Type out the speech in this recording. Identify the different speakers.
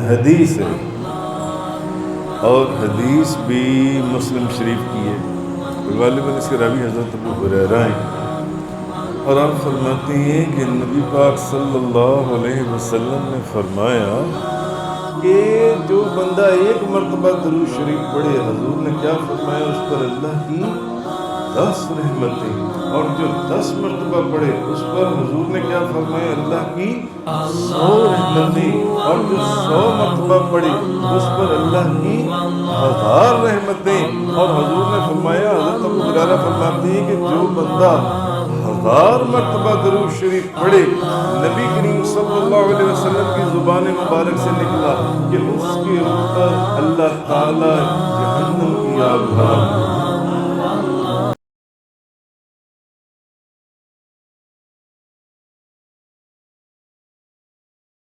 Speaker 1: حدیث ہے، اور حدیث بھی مسلم شریف کی ہے، غالباً اس کے راوی حضرت ابو ہریرہ ہیں، اور آپ فرماتے ہیں کہ نبی پاک صلی اللہ علیہ وسلم نے فرمایا کہ جو بندہ ایک مرتبہ درود شریف پڑھے، حضور نے کیا فرمایا، اس پر اللہ کی 10 رحمتیں، اور جو 10 مرتبہ پڑھے اس پر حضور نے کیا فرمایا، اللہ کی 100 رحمتیں، اور جو 100 مرتبہ پڑھے اس پر اللہ کی 1000 رحمتیں، اور حضور نے فرمایا، حضرت ابو ہریرہ فرماتے ہیں کہ جو بندہ 1000 مرتبہ درود شریف پڑھے، نبی کریم صلی اللہ علیہ وسلم کی زبان مبارک سے نکلا کہ اس کے اوپر اللہ تعالی جہنم کی آگ حرام